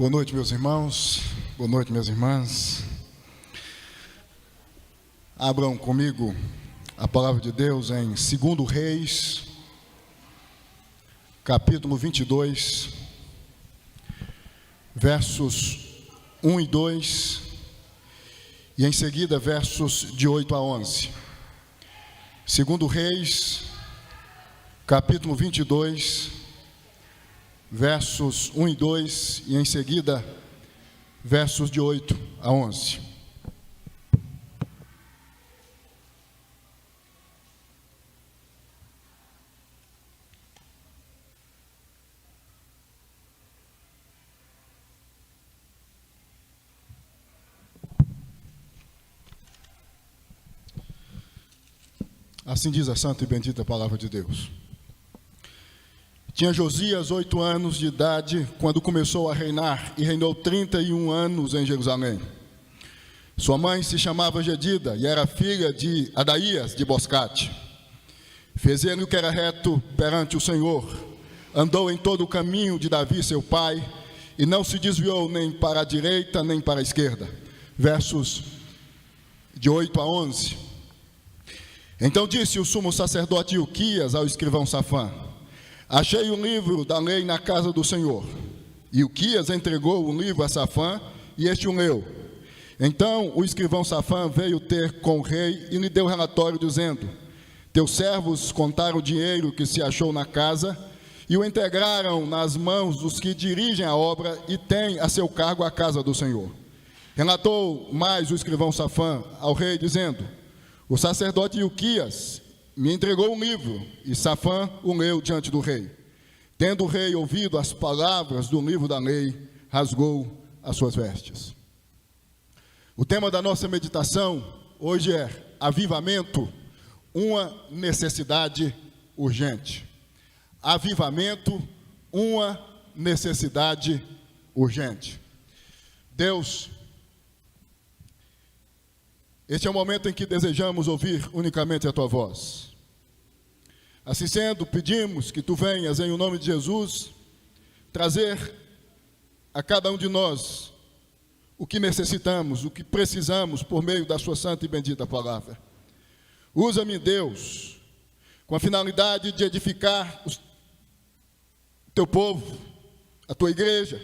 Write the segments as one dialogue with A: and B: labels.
A: Boa noite, meus irmãos. Boa noite, minhas irmãs. Abram comigo a palavra de Deus em 2 Reis, capítulo 22, versos 1 e 2, e em seguida versos de 8 a 11. 2 Reis, capítulo 22, versos 1 e 2, e em seguida versos de 8 a 11. Assim diz a santa e bendita palavra de Deus. Tinha Josias 8 anos de idade quando começou a reinar, e reinou 31 anos em Jerusalém. Sua mãe se chamava Jedida e era filha de Adaías de Boscate. Fez ele o que era reto perante o Senhor, andou em todo o caminho de Davi seu pai, e não se desviou nem para a direita nem para a esquerda. Versos de 8 a 11. Então disse o sumo sacerdote Ilquias ao escrivão Safã: achei o livro da lei na casa do Senhor. E Ilquias entregou o livro a Safã, e este o leu. Então o escrivão Safã veio ter com o rei e lhe deu relatório dizendo: teus servos contaram o dinheiro que se achou na casa e o integraram nas mãos dos que dirigem a obra e têm a seu cargo a casa do Senhor. Relatou mais o escrivão Safã ao rei dizendo: o sacerdote Ilquias me entregou um livro, e Safã o leu diante do rei. Tendo o rei ouvido as palavras do livro da lei, rasgou as suas vestes. O tema da nossa meditação hoje é avivamento, uma necessidade urgente. Avivamento, uma necessidade urgente. Deus, este é o momento em que desejamos ouvir unicamente a Tua voz. Assim sendo, pedimos que Tu venhas em o nome de Jesus trazer a cada um de nós o que necessitamos, o que precisamos por meio da Sua santa e bendita palavra. Usa-me, Deus, com a finalidade de edificar o Teu povo, a Tua igreja.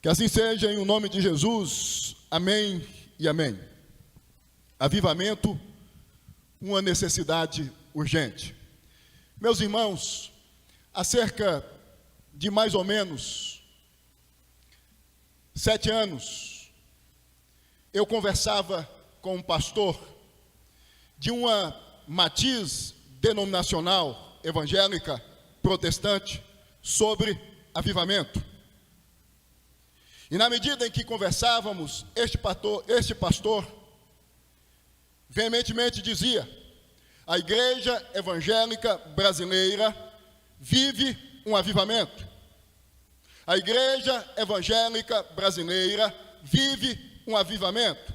A: Que assim seja em o nome de Jesus. Amém. E amém. Avivamento, uma necessidade urgente. Meus irmãos, há cerca de mais ou menos 7 anos, eu conversava com um pastor de uma matiz denominacional evangélica protestante sobre avivamento. E na medida em que conversávamos, este pastor veementemente dizia: a igreja evangélica brasileira vive um avivamento. A igreja evangélica brasileira vive um avivamento.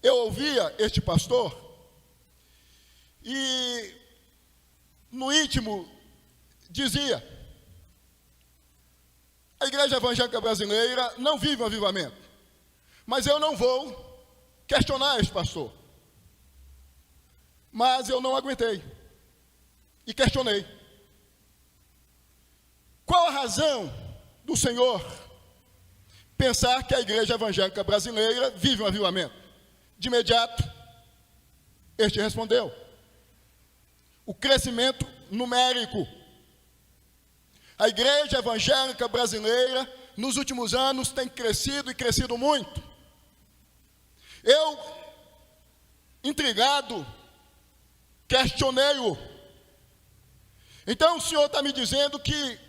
A: Eu ouvia este pastor e no íntimo dizia: a igreja evangélica brasileira não vive um avivamento. Mas eu não vou questionar este pastor. Mas eu não aguentei e questionei. Qual a razão do Senhor pensar que a igreja evangélica brasileira vive um avivamento? De imediato, este respondeu: o crescimento numérico. A igreja evangélica brasileira, nos últimos anos, tem crescido e crescido muito. Eu, intrigado, questionei-o. Então o senhor está me dizendo que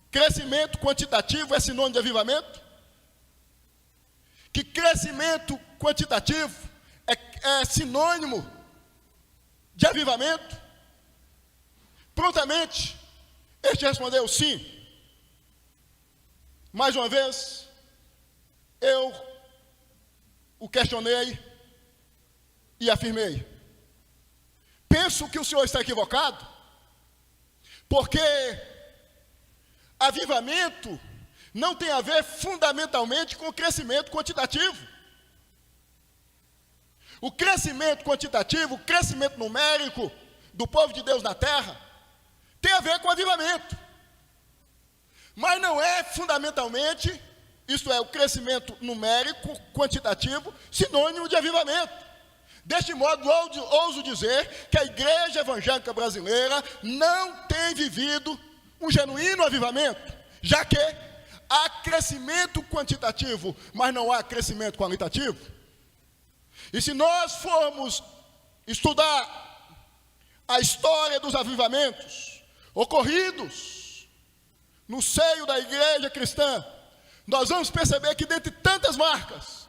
A: crescimento quantitativo é sinônimo de avivamento? Que crescimento quantitativo é sinônimo de avivamento? Prontamente, este respondeu sim. Mais uma vez, eu o questionei e afirmei: penso que o senhor está equivocado, porque avivamento não tem a ver fundamentalmente com o crescimento quantitativo. O crescimento quantitativo, o crescimento numérico do povo de Deus na terra, tem a ver com avivamento. Mas não é fundamentalmente, isto é, o crescimento numérico, quantitativo, sinônimo de avivamento. Deste modo, ouso dizer que a igreja evangélica brasileira não tem vivido um genuíno avivamento, já que há crescimento quantitativo, mas não há crescimento qualitativo. E se nós formos estudar a história dos avivamentos ocorridos no seio da igreja cristã, nós vamos perceber que dentre tantas marcas,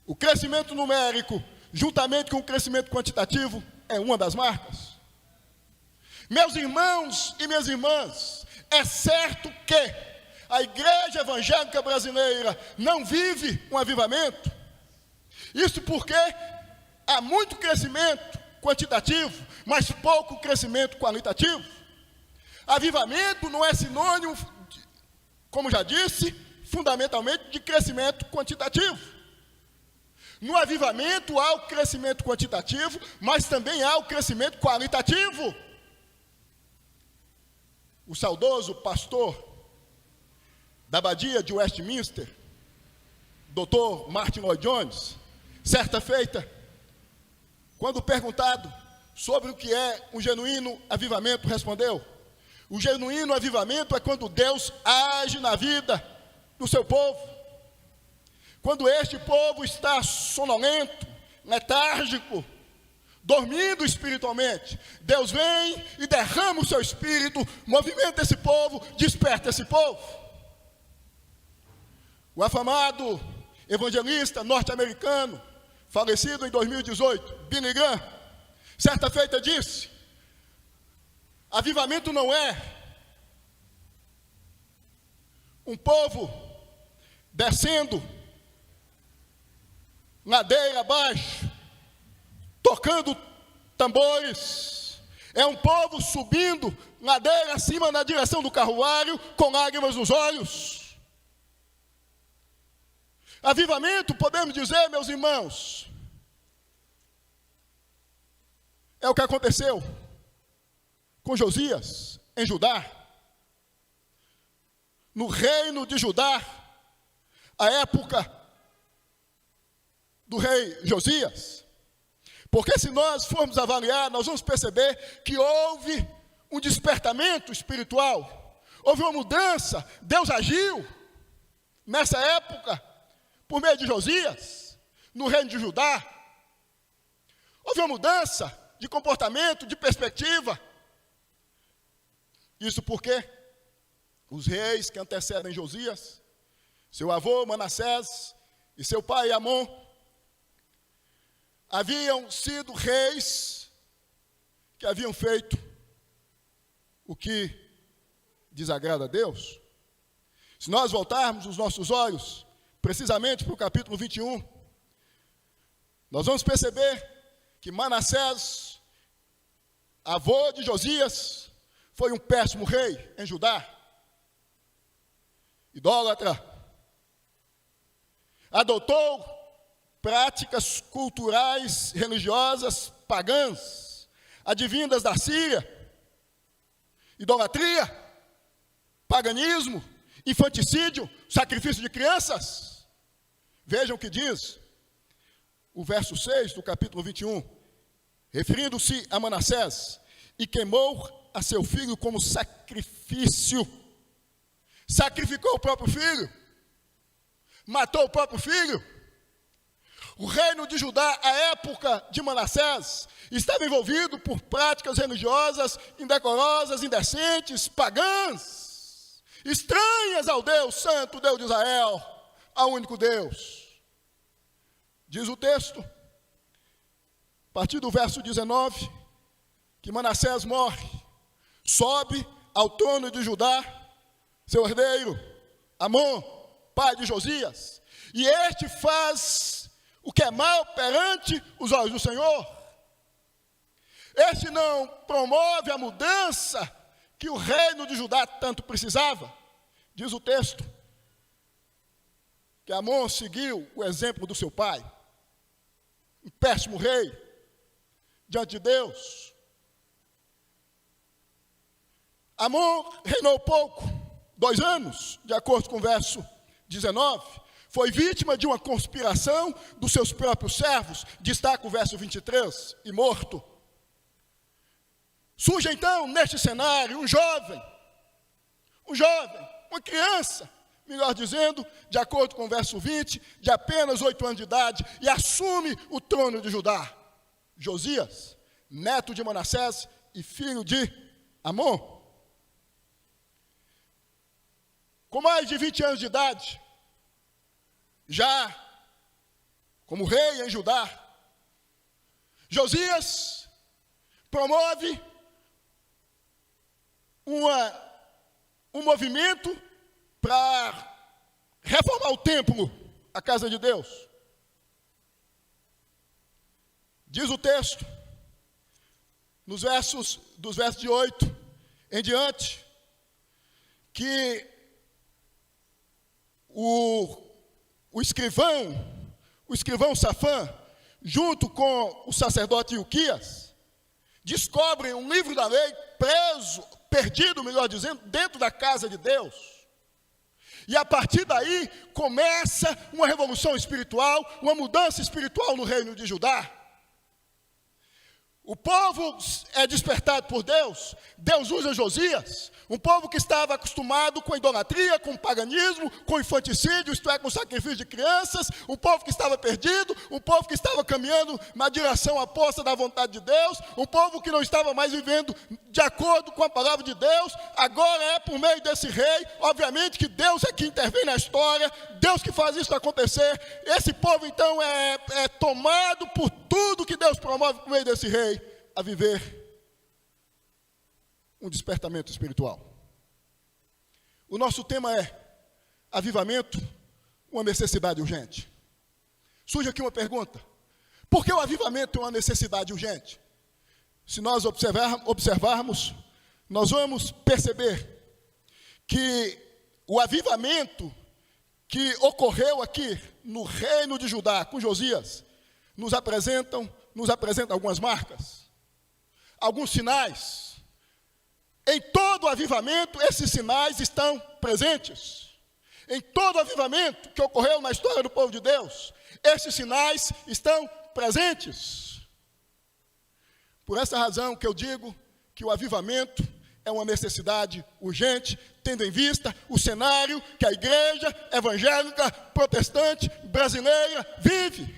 A: o crescimento numérico, juntamente com o crescimento quantitativo, é uma das marcas. Meus irmãos e minhas irmãs, é certo que a igreja evangélica brasileira não vive um avivamento. Isso porque há muito crescimento quantitativo, mas pouco crescimento qualitativo. Avivamento não é sinônimo, como já disse, fundamentalmente de crescimento quantitativo. No avivamento há o crescimento quantitativo, mas também há o crescimento qualitativo. O saudoso pastor da abadia de Westminster, Dr. Martin Lloyd-Jones, certa feita, quando perguntado sobre o que é um genuíno avivamento, respondeu: o genuíno avivamento é quando Deus age na vida do seu povo. Quando este povo está sonolento, letárgico, dormindo espiritualmente, Deus vem e derrama o seu espírito, movimenta esse povo, desperta esse povo. O afamado evangelista norte-americano, falecido em 2018, Billy Graham, certa feita disse: avivamento não é um povo descendo ladeira abaixo, tocando tambores. É um povo subindo ladeira acima na direção do carruário, com lágrimas nos olhos. Avivamento, podemos dizer, meus irmãos, é o que aconteceu com Josias em Judá. No reino de Judá, a época do rei Josias. Porque se nós formos avaliar, nós vamos perceber que houve um despertamento espiritual, houve uma mudança. Deus agiu nessa época por meio de Josias, no reino de Judá. Houve uma mudança de comportamento, de perspectiva. Isso porque os reis que antecedem Josias, seu avô Manassés e seu pai Amon, haviam sido reis que haviam feito o que desagrada a Deus. Se nós voltarmos os nossos olhos precisamente para o capítulo 21, nós vamos perceber que Manassés, avô de Josias, foi um péssimo rei em Judá, idólatra, adotou práticas culturais, religiosas, pagãs, advindas da Síria, idolatria, paganismo, infanticídio, sacrifício de crianças. Vejam o que diz o verso 6 do capítulo 21, referindo-se a Manassés: e queimou a seu filho como sacrifício. Sacrificou o próprio filho, matou o próprio filho. O reino de Judá, à época de Manassés, estava envolvido por práticas religiosas indecorosas, indecentes, pagãs, estranhas ao Deus Santo, Deus de Israel, ao único Deus. Diz o texto, a partir do verso 19, que Manassés morre, sobe ao trono de Judá seu herdeiro, Amon, pai de Josias, e este faz o que é mal perante os olhos do Senhor. Este não promove a mudança que o reino de Judá tanto precisava. Diz o texto que Amon seguiu o exemplo do seu pai, um péssimo rei, diante de Deus. Amon reinou pouco, 2 anos, de acordo com o verso 19, foi vítima de uma conspiração dos seus próprios servos, destaca o verso 23, e morto. Surge então, neste cenário, um jovem, uma criança, melhor dizendo, de acordo com o verso 20, de apenas 8 anos de idade, e assume o trono de Judá. Josias, neto de Manassés e filho de Amon. Com mais de 20 anos de idade, já como rei em Judá, Josias promove um movimento para reformar o templo, a casa de Deus. Diz o texto, dos versos de 8 em diante, que o escrivão Safã, junto com o sacerdote Ilquias, descobrem um livro da lei perdido, melhor dizendo, dentro da casa de Deus. E a partir daí começa uma revolução espiritual, uma mudança espiritual no reino de Judá. O povo é despertado por Deus. Deus usa Josias, um povo que estava acostumado com a idolatria, com o paganismo, com o infanticídio, isto é, com o sacrifício de crianças, um povo que estava perdido, um povo que estava caminhando na direção oposta da vontade de Deus, um povo que não estava mais vivendo de acordo com a palavra de Deus. Agora é por meio desse rei, obviamente que Deus é que intervém na história, Deus que faz isso acontecer. Esse povo então é tomado por tudo que Deus promove por meio desse rei, a viver um despertamento espiritual. O nosso tema é avivamento, uma necessidade urgente. Surge aqui uma pergunta: por que o avivamento é uma necessidade urgente? Se nós observarmos, nós vamos perceber que o avivamento que ocorreu aqui no reino de Judá com Josias nos apresenta algumas marcas, alguns sinais. Em todo avivamento, esses sinais estão presentes. Em todo avivamento que ocorreu na história do povo de Deus, esses sinais estão presentes. Por essa razão que eu digo que o avivamento é uma necessidade urgente, tendo em vista o cenário que a igreja evangélica protestante brasileira vive.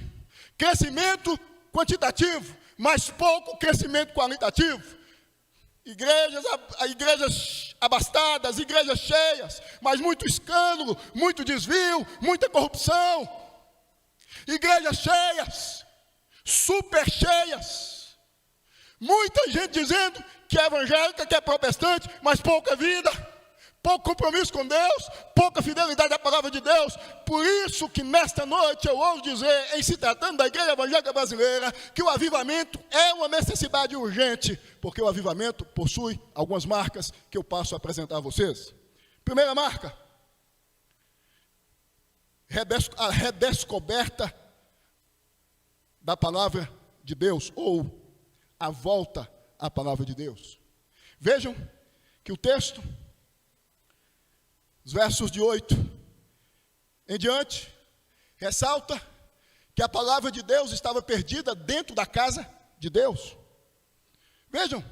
A: Crescimento quantitativo, mas pouco crescimento qualitativo. Igrejas abastadas, igrejas cheias, mas muito escândalo, muito desvio, muita corrupção. Igrejas cheias, super cheias. Muita gente dizendo que é evangélica, que é protestante, mas pouca vida, pouco compromisso com Deus, pouca fidelidade à palavra de Deus. Por isso que nesta noite eu ouso dizer, em se tratando da igreja evangélica brasileira, que o avivamento é uma necessidade urgente, porque o avivamento possui algumas marcas que eu passo a apresentar a vocês. Primeira marca, a redescoberta da palavra de Deus, ou a volta à palavra de Deus. Vejam que o texto, os versos de 8 em diante, ressalta que a palavra de Deus estava perdida dentro da casa de Deus. Vejam,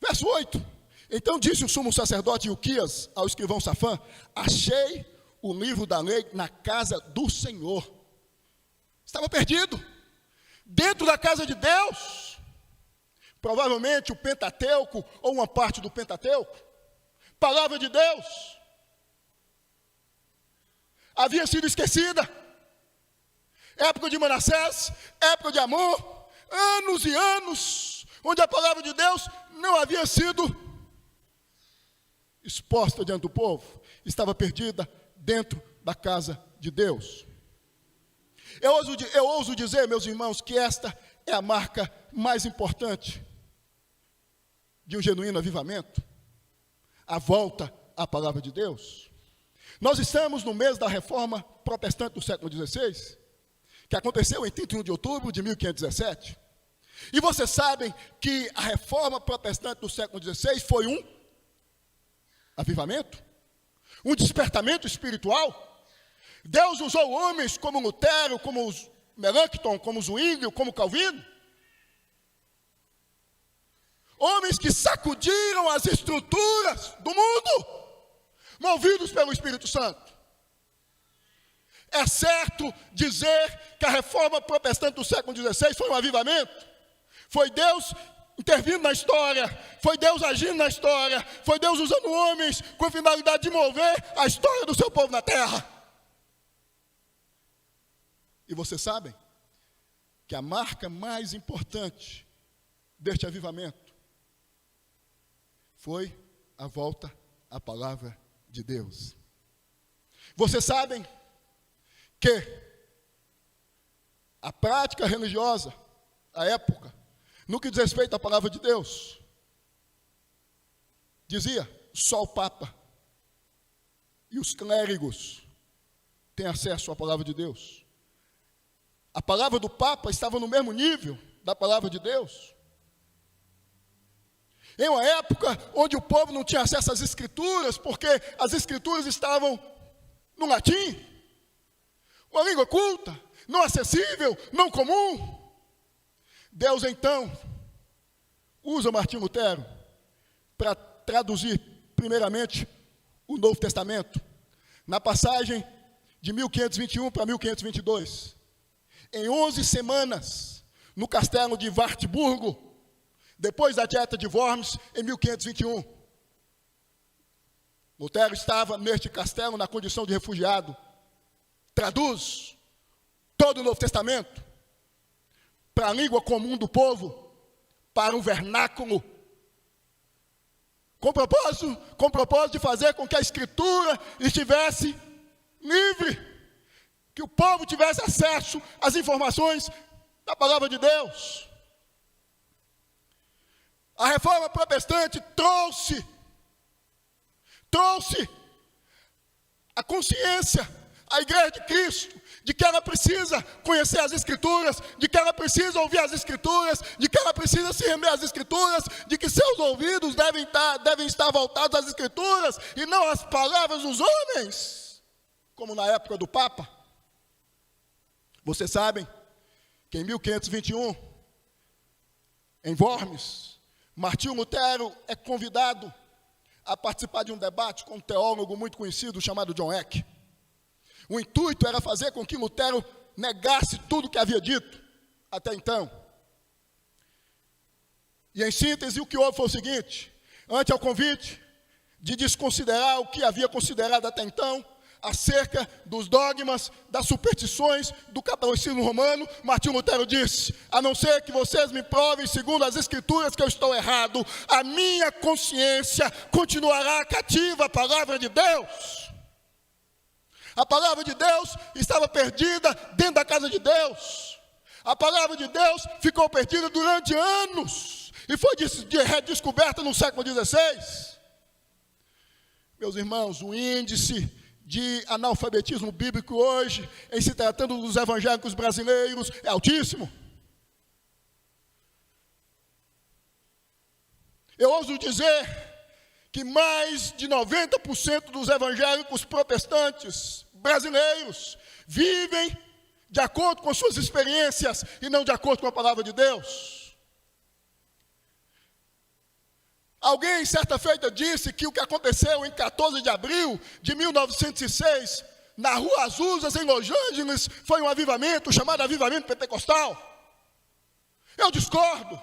A: verso 8: então disse o sumo sacerdote Ilquias ao escrivão Safã: achei o livro da lei na casa do Senhor. Estava perdido dentro da casa de Deus, provavelmente o Pentateuco ou uma parte do Pentateuco. Palavra de Deus havia sido esquecida. Época de Manassés, época de Amon, anos e anos, onde a palavra de Deus não havia sido exposta diante do povo, estava perdida dentro da casa de Deus. Eu ouso dizer, meus irmãos, que esta é a marca mais importante de um genuíno avivamento? A volta à palavra de Deus. Nós estamos no mês da reforma protestante do século XVI, que aconteceu em 31 de outubro de 1517. E vocês sabem que a reforma protestante do século XVI foi um avivamento, um despertamento espiritual. Deus usou homens como Lutero, como Melanchthon, como Zwinglio, como Calvino. Homens que sacudiram as estruturas do mundo, movidos pelo Espírito Santo. É certo dizer que a reforma protestante do século XVI foi um avivamento. Foi Deus intervindo na história, foi Deus agindo na história, foi Deus usando homens com a finalidade de mover a história do seu povo na terra. E vocês sabem que a marca mais importante deste avivamento foi a volta à palavra de Deus. Vocês sabem que a prática religiosa, à época, no que diz respeito à palavra de Deus, dizia, só o Papa e os clérigos têm acesso à palavra de Deus. A palavra do Papa estava no mesmo nível da palavra de Deus. Em uma época onde o povo não tinha acesso às Escrituras, porque as Escrituras estavam no latim, uma língua culta, não acessível, não comum. Deus, então, usa Martim Lutero para traduzir, primeiramente, o Novo Testamento, na passagem de 1521 para 1522. Em 11 semanas, no castelo de Wartburgo, depois da dieta de Worms, em 1521. Lutero estava neste castelo na condição de refugiado. Traduz todo o Novo Testamento para a língua comum do povo, para o vernáculo, com propósito de fazer com que a Escritura estivesse livre, que o povo tivesse acesso às informações da palavra de Deus. A reforma protestante trouxe a consciência à Igreja de Cristo de que ela precisa conhecer as Escrituras, de que ela precisa ouvir as Escrituras, de que ela precisa se render às Escrituras, de que seus ouvidos devem estar voltados às Escrituras e não às palavras dos homens, como na época do Papa. Vocês sabem que em 1521, em Worms, Martinho Lutero é convidado a participar de um debate com um teólogo muito conhecido chamado John Eck. O intuito era fazer com que Lutero negasse tudo o que havia dito até então. E em síntese, o que houve foi o seguinte: ante ao convite de desconsiderar o que havia considerado até então, acerca dos dogmas, das superstições do catolicismo romano, Martinho Lutero disse: a não ser que vocês me provem, segundo as Escrituras, que eu estou errado, a minha consciência continuará cativa à palavra de Deus. A palavra de Deus estava perdida dentro da casa de Deus. A palavra de Deus ficou perdida durante anos e foi redescoberta no século XVI. Meus irmãos, o índice de analfabetismo bíblico hoje, em se tratando dos evangélicos brasileiros, é altíssimo. Eu ouso dizer que mais de 90% dos evangélicos protestantes brasileiros vivem de acordo com suas experiências e não de acordo com a palavra de Deus. Alguém, certa feita, disse que o que aconteceu em 14 de abril de 1906, na Rua Azuzas, em Los Angeles, foi um avivamento chamado avivamento pentecostal. Eu discordo,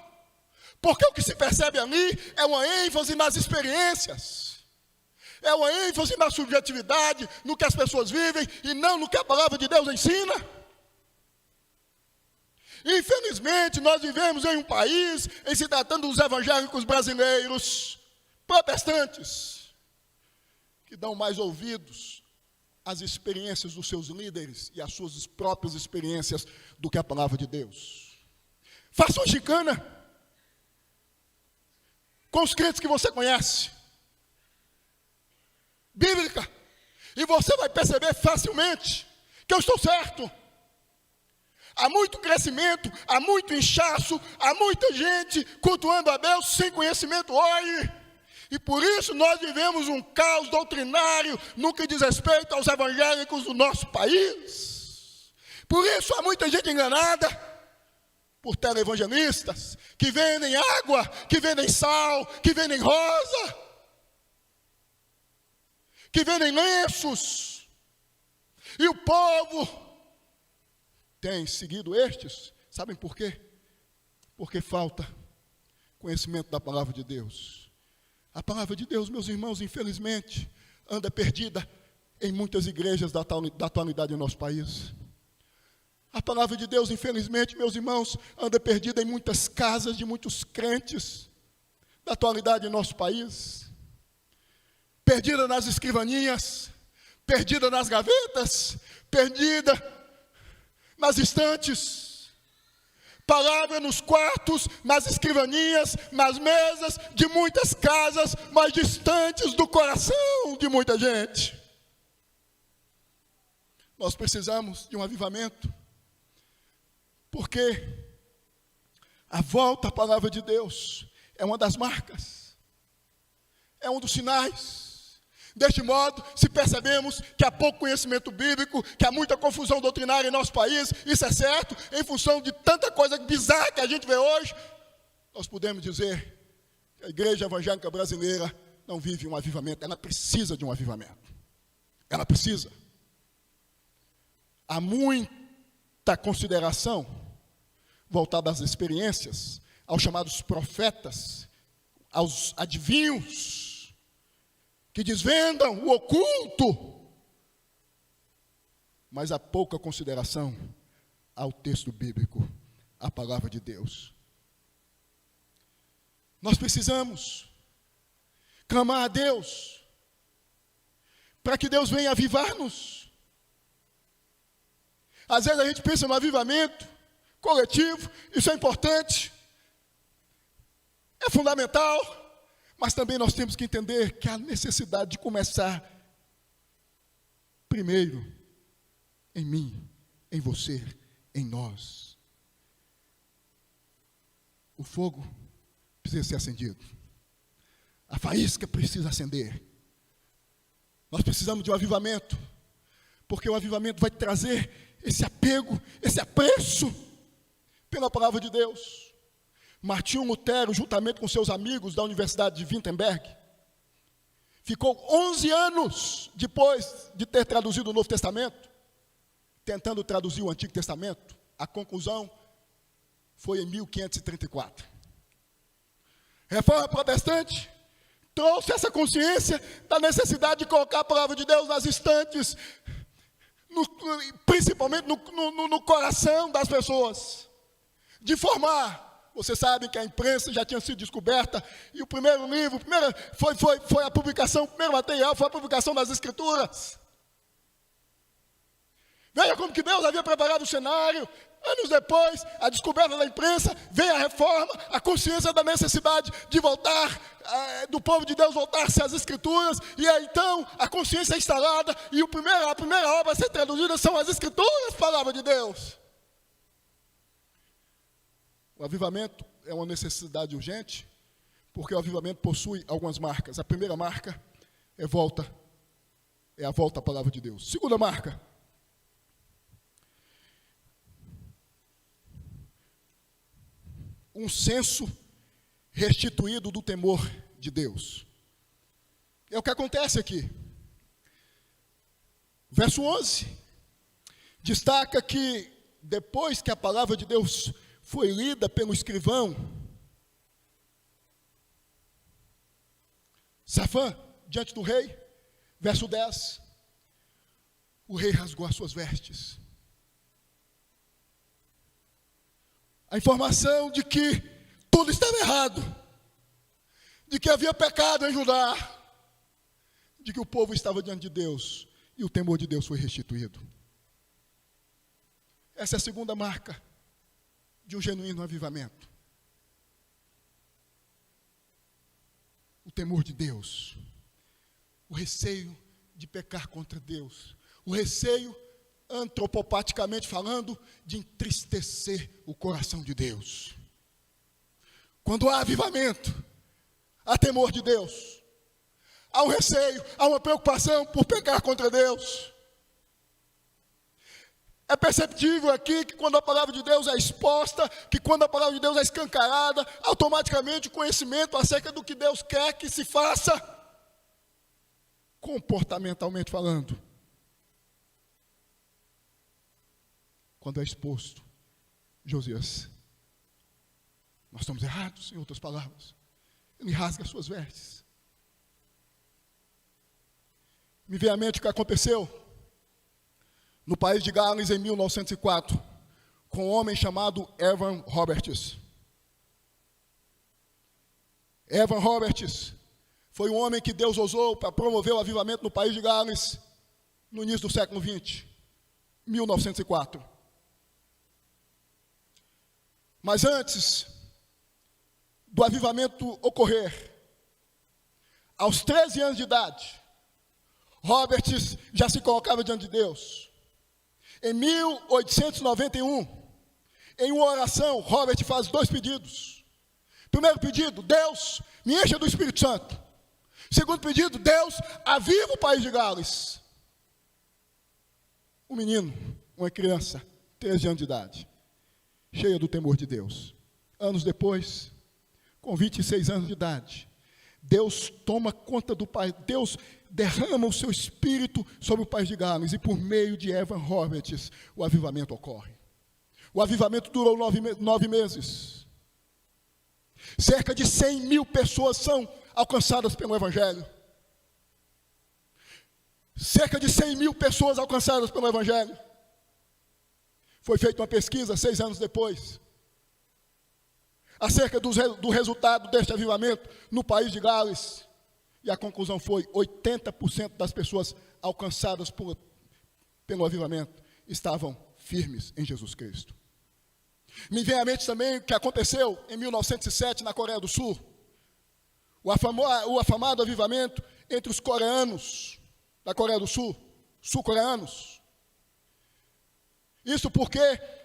A: porque o que se percebe ali é uma ênfase nas experiências, é uma ênfase na subjetividade, no que as pessoas vivem e não no que a palavra de Deus ensina. Infelizmente, nós vivemos em um país, em se tratando dos evangélicos brasileiros, protestantes, que dão mais ouvidos às experiências dos seus líderes e às suas próprias experiências do que a palavra de Deus. Façam chicana. com os crentes que você conhece, bíblica, e você vai perceber facilmente que eu estou certo. Há muito crescimento, há muito inchaço, há muita gente cultuando a Deus sem conhecimento hoje. E por isso nós vivemos um caos doutrinário no que diz respeito aos evangélicos do nosso país. Por isso há muita gente enganada por televangelistas que vendem água, que vendem sal, que vendem rosa, que vendem lenços. E o povo tem seguido estes, sabem por quê? Porque falta conhecimento da palavra de Deus. A palavra de Deus, meus irmãos, infelizmente, anda perdida em muitas igrejas da atualidade do nosso país. A palavra de Deus, infelizmente, meus irmãos, anda perdida em muitas casas de muitos crentes da atualidade do nosso país. Perdida nas escrivaninhas, perdida nas gavetas, perdida nas estantes, palavra nos quartos, nas escrivaninhas, nas mesas de muitas casas, mas distantes do coração de muita gente. Nós precisamos de um avivamento, porque a volta à palavra de Deus é uma das marcas, é um dos sinais. Deste modo, se percebemos que há pouco conhecimento bíblico, que há muita confusão doutrinária em nosso país, isso é certo, em função de tanta coisa bizarra que a gente vê hoje, nós podemos dizer que a igreja evangélica brasileira não vive um avivamento, ela precisa de um avivamento. Ela precisa. Há muita consideração voltada às experiências, aos chamados profetas, aos adivinhos, que desvendam o oculto, mas há pouca consideração ao texto bíblico, à palavra de Deus. Nós precisamos clamar a Deus, para que Deus venha avivar-nos. Às vezes a gente pensa no avivamento coletivo, isso é importante, é fundamental, mas também nós temos que entender que há necessidade de começar primeiro em mim, em você, em nós. O fogo precisa ser acendido. A faísca precisa acender. Nós precisamos de um avivamento, porque o avivamento vai trazer esse apego, esse apreço pela palavra de Deus. Martinho Lutero, juntamente com seus amigos da Universidade de Wittenberg, ficou 11 anos depois de ter traduzido o Novo Testamento, tentando traduzir o Antigo Testamento. A conclusão foi em 1534. Reforma protestante trouxe essa consciência da necessidade de colocar a palavra de Deus nas estantes, principalmente no coração das pessoas, de formar. Vocês sabem que a imprensa já tinha sido descoberta, e o primeiro livro, foi a publicação, o primeiro material foi a publicação das Escrituras. Veja como que Deus havia preparado o cenário. Anos depois, a descoberta da imprensa, veio a reforma, a consciência da necessidade de voltar, do povo de Deus voltar-se às Escrituras, e aí então a consciência é instalada, e a primeira obra a ser traduzida são as Escrituras, palavra de Deus. O avivamento é uma necessidade urgente, porque o avivamento possui algumas marcas. A primeira marca é a volta à palavra de Deus. Segunda marca, um senso restituído do temor de Deus. É o que acontece aqui. Verso 11 destaca que depois que a palavra de Deus foi lida pelo escrivão Safã diante do rei, verso 10, o rei rasgou as suas vestes. A informação de que tudo estava errado, de que havia pecado em Judá, de que o povo estava diante de Deus e o temor de Deus foi restituído. Essa é a segunda marca de um genuíno avivamento. temor de Deus, o receio de pecar contra Deus, o receio, antropopaticamente falando, de entristecer o coração de Deus. Quando há avivamento, há temor de Deus, há um receio, há uma preocupação por pecar contra Deus. É perceptível aqui que quando a palavra de Deus é exposta, que quando a palavra de Deus é escancarada, automaticamente o conhecimento acerca do que Deus quer que se faça, comportamentalmente falando, quando é exposto, Josias, nós estamos errados, em outras palavras, ele rasga as suas vestes. Me vem à mente o que aconteceu no país de Gales em 1904, com um homem chamado Evan Roberts. Evan Roberts foi um homem que Deus usou para promover o avivamento no país de Gales no início do século XX, 1904. Mas antes do avivamento ocorrer, aos 13 anos de idade, Roberts já se colocava diante de Deus. Em 1891, em uma oração, Robert faz 2 pedidos. Primeiro pedido, Deus, me encha do Espírito Santo. Segundo pedido, Deus, aviva o país de Gales. Um menino, uma criança, 13 anos de idade, cheia do temor de Deus. Anos depois, com 26 anos de idade, Deus toma conta do país, Deus derrama o seu espírito sobre o país de Gales, e por meio de Evan Roberts, o avivamento ocorre. O avivamento durou 9 meses. Cerca de 100 mil pessoas são alcançadas pelo Evangelho. Cerca de 100 mil pessoas alcançadas pelo Evangelho. Foi feita uma pesquisa 6 anos depois, acerca do resultado deste avivamento no país de Gales. E a conclusão foi: 80% das pessoas alcançadas pelo avivamento estavam firmes em Jesus Cristo. Me vem à mente também o que aconteceu em 1907 na Coreia do Sul. O afamado avivamento entre os coreanos da Coreia do Sul, sul-coreanos. Isso porque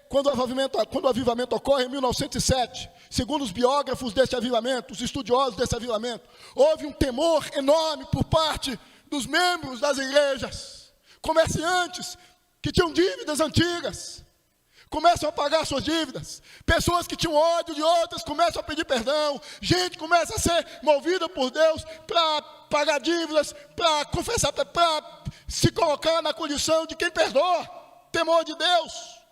A: quando o avivamento ocorre em 1907, segundo os biógrafos desse avivamento, os estudiosos desse avivamento, houve um temor enorme por parte dos membros das igrejas. Comerciantes que tinham dívidas antigas começam a pagar suas dívidas. Pessoas que tinham ódio de outras começam a pedir perdão. Gente começa a ser movida por Deus para pagar dívidas, para confessar, para se colocar na condição de quem perdoa. Temor de Deus.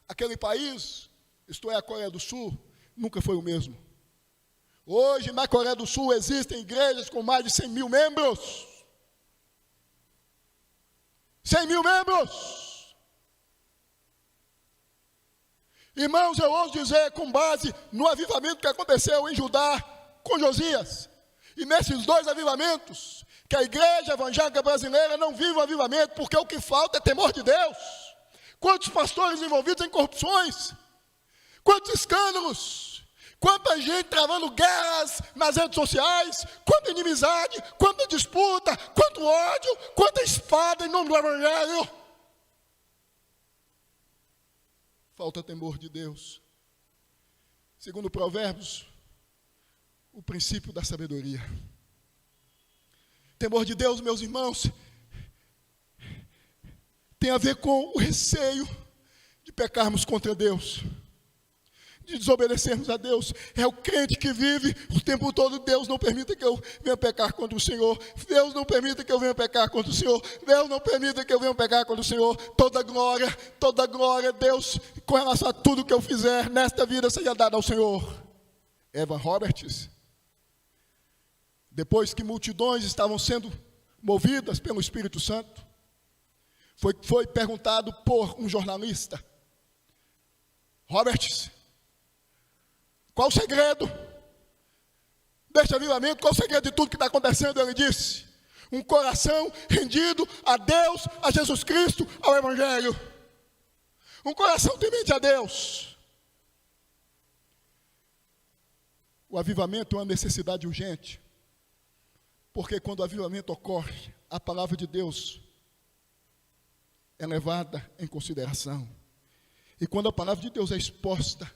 A: Aquele país, isto é, a Coreia do Sul, nunca foi o mesmo. Hoje, na Coreia do Sul, existem igrejas com mais de 100 mil membros. 100 mil membros. Irmãos, eu ouso dizer, com base no avivamento que aconteceu em Judá com Josias, e nesses 2 avivamentos, que a igreja evangélica brasileira não vive o avivamento, porque o que falta é temor de Deus. Quantos pastores envolvidos em corrupções, quantos escândalos, quanta gente travando guerras nas redes sociais, quanta inimizade, quanta disputa, quanto ódio, quanta espada em nome do Evangelho. Falta temor de Deus. Segundo Provérbios, o princípio da sabedoria. Temor de Deus, meus irmãos, tem a ver com o receio de pecarmos contra Deus, de desobedecermos a Deus. É o crente que vive o tempo todo: Deus não permita que eu venha pecar contra o Senhor. Deus não permita que eu venha pecar contra o Senhor. Deus não permita que eu venha pecar contra o Senhor. Toda glória, Deus, com relação a tudo que eu fizer nesta vida, seja dada ao Senhor. Evan Roberts, depois que multidões estavam sendo movidas pelo Espírito Santo, foi perguntado por um jornalista: Roberts, qual o segredo deste avivamento? Qual o segredo de tudo que está acontecendo? Ele disse: um coração rendido a Deus, a Jesus Cristo, ao Evangelho. Um coração temente a Deus. O avivamento é uma necessidade urgente. Porque quando o avivamento ocorre, a palavra de Deus é levada em consideração. E quando a palavra de Deus é exposta,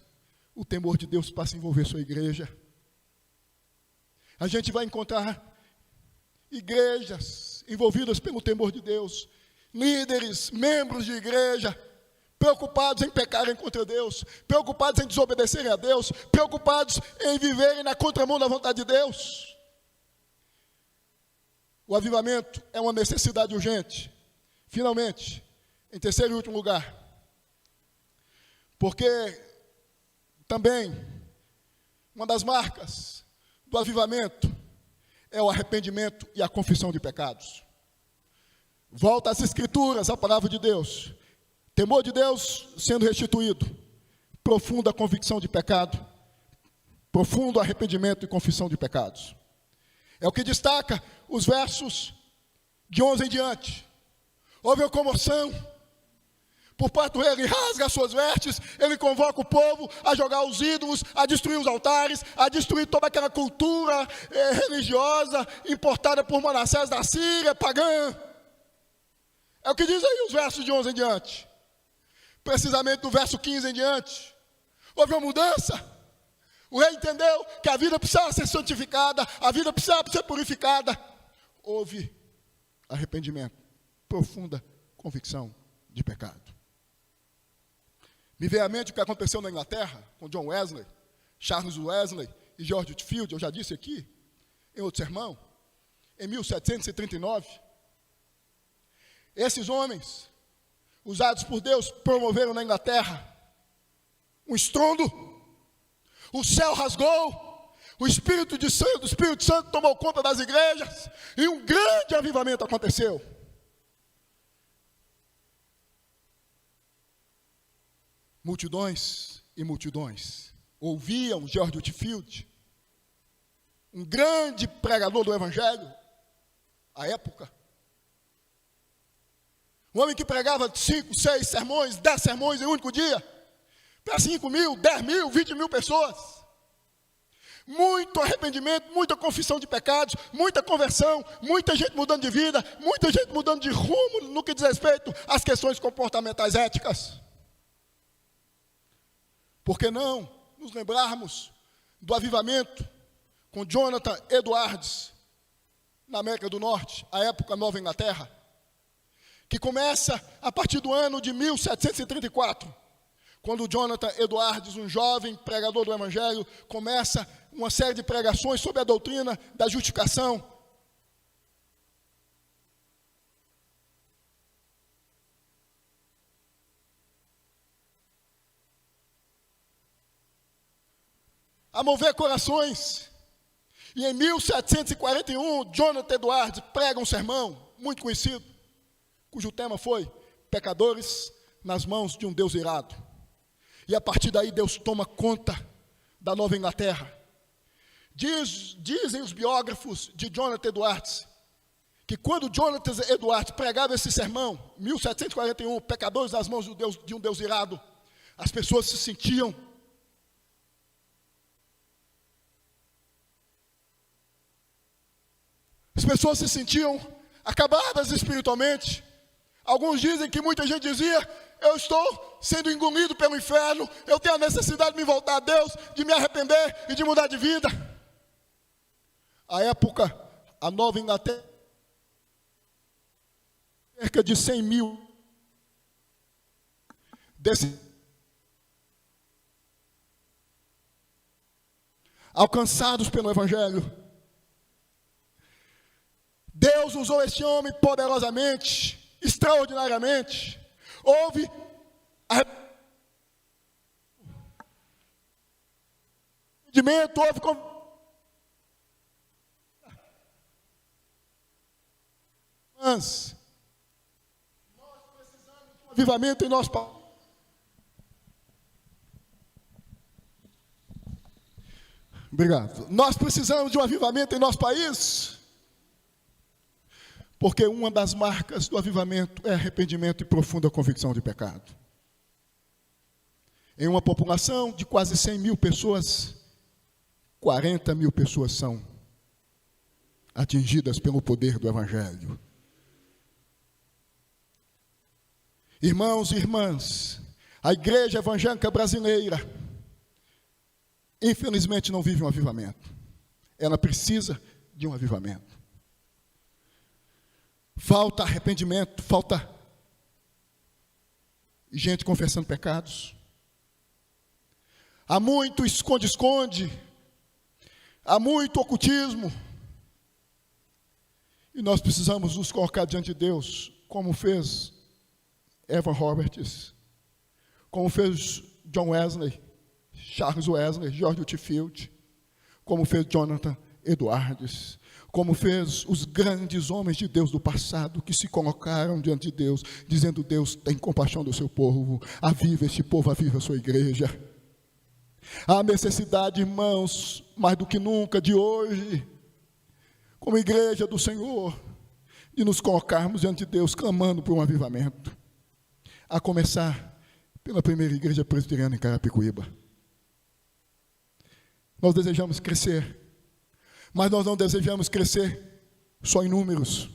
A: o temor de Deus passa a envolver sua igreja. A gente vai encontrar igrejas envolvidas pelo temor de Deus, líderes, membros de igreja, preocupados em pecarem contra Deus, preocupados em desobedecerem a Deus, preocupados em viverem na contramão da vontade de Deus. O avivamento é uma necessidade urgente. Finalmente, em terceiro e último lugar, porque também uma das marcas do avivamento é o arrependimento e a confissão de pecados. Volta às Escrituras, a palavra de Deus. Temor de Deus sendo restituído. Profunda convicção de pecado. Profundo arrependimento e confissão de pecados. É o que destaca os versos de 11 em diante. Houve uma comoção. Por parte do rei, ele rasga as suas vestes, ele convoca o povo a jogar os ídolos, a destruir os altares, a destruir toda aquela cultura religiosa importada por Manassés da Síria, pagã. É o que diz aí os versos de 11 em diante. Precisamente do verso 15 em diante. Houve uma mudança. O rei entendeu que a vida precisava ser santificada, a vida precisava ser purificada. Houve arrependimento, profunda convicção de pecado. Me veio à mente o que aconteceu na Inglaterra, com John Wesley, Charles Wesley e George Whitefield, eu já disse aqui, em outro sermão, em 1739. Esses homens, usados por Deus, promoveram na Inglaterra um estrondo, o céu rasgou, o Espírito Santo tomou conta das igrejas, e um grande avivamento aconteceu. Multidões e multidões ouviam George Whitefield, um grande pregador do Evangelho, à época. Um homem que pregava 5, 6 sermões, 10 sermões em um único dia, para 5 mil, 10 mil, 20 mil pessoas. Muito arrependimento, muita confissão de pecados, muita conversão, muita gente mudando de vida, muita gente mudando de rumo no que diz respeito às questões comportamentais éticas. Por que não nos lembrarmos do avivamento com Jonathan Edwards, na América do Norte, à época Nova Inglaterra, que começa a partir do ano de 1734, quando Jonathan Edwards, um jovem pregador do Evangelho, começa uma série de pregações sobre a doutrina da justificação. A mover corações. E em 1741, Jonathan Edwards prega um sermão muito conhecido, cujo tema foi pecadores nas mãos de um Deus irado. E a partir daí Deus toma conta da Nova Inglaterra. Dizem os biógrafos de Jonathan Edwards, que quando Jonathan Edwards pregava esse sermão, 1741, pecadores nas mãos de um Deus irado, as pessoas se sentiam acabadas espiritualmente. Alguns dizem que muita gente dizia: eu estou sendo engolido pelo inferno, eu tenho a necessidade de me voltar a Deus, de me arrepender e de mudar de vida. À época, a Nova Inglaterra, cerca de 100 mil alcançados pelo Evangelho. Deus usou este homem poderosamente, extraordinariamente. Houve arrependimento, houve nós precisamos de um avivamento em nosso país. Obrigado. Nós precisamos de um avivamento em nosso país, porque uma das marcas do avivamento é arrependimento e profunda convicção de pecado. Em uma população de quase 100 mil pessoas, 40 mil pessoas são atingidas pelo poder do Evangelho. Irmãos e irmãs, a igreja evangélica brasileira, infelizmente, não vive um avivamento. Ela precisa de um avivamento. Falta arrependimento, falta gente confessando pecados. Há muito esconde-esconde, há muito ocultismo. E nós precisamos nos colocar diante de Deus, como fez Evan Roberts, como fez John Wesley, Charles Wesley, George Whitefield, como fez Jonathan Edwards, como fez os grandes homens de Deus do passado, que se colocaram diante de Deus, dizendo: Deus tem compaixão do seu povo, aviva este povo, aviva a sua igreja. Há necessidade, irmãos, mais do que nunca, de hoje, como igreja do Senhor, de nos colocarmos diante de Deus, clamando por um avivamento, a começar pela primeira igreja presbiteriana em Carapicuíba. Nós desejamos crescer, mas nós não desejamos crescer só em números,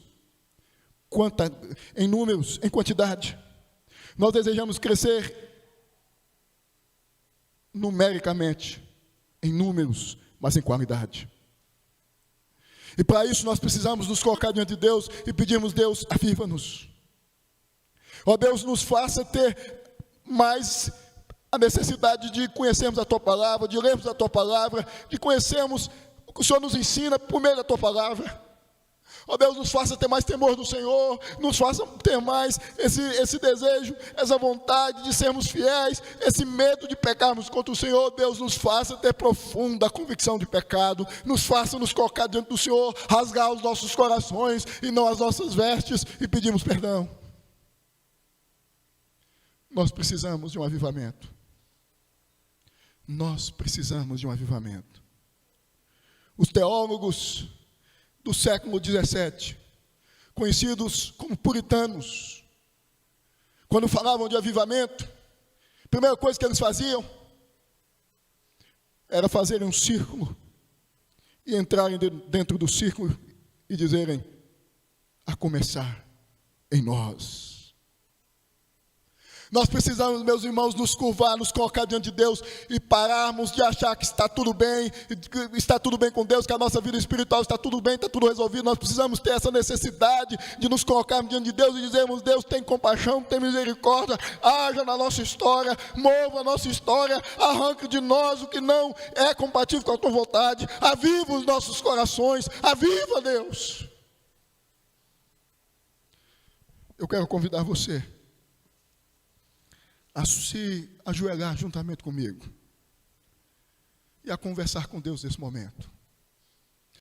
A: em quantidade. Nós desejamos crescer numericamente, em números, mas em qualidade. E para isso nós precisamos nos colocar diante de Deus e pedirmos: Deus, aviva-nos. Ó Deus, nos faça ter mais a necessidade de conhecermos a Tua Palavra, de lermos a Tua Palavra, de conhecermos o que o Senhor nos ensina por meio da Tua Palavra. Ó Deus, nos faça ter mais temor do Senhor, nos faça ter mais esse desejo, essa vontade de sermos fiéis, esse medo de pecarmos contra o Senhor. Deus, nos faça ter profunda convicção de pecado, nos faça nos colocar diante do Senhor, rasgar os nossos corações e não as nossas vestes, e pedimos perdão. Nós precisamos de um avivamento. Nós precisamos de um avivamento. Os teólogos do século XVII, conhecidos como puritanos, quando falavam de avivamento, a primeira coisa que eles faziam era fazerem um círculo e entrarem dentro do círculo e dizerem: a começar em nós. Nós precisamos, meus irmãos, nos curvar, nos colocar diante de Deus e pararmos de achar que está tudo bem com Deus, que a nossa vida espiritual está tudo bem, está tudo resolvido. Nós precisamos ter essa necessidade de nos colocarmos diante de Deus e dizermos: Deus, tem compaixão, tem misericórdia, haja na nossa história, mova a nossa história, arranque de nós o que não é compatível com a Tua vontade, aviva os nossos corações, aviva, Deus. Eu quero convidar você a se ajoelhar juntamente comigo e a conversar com Deus nesse momento.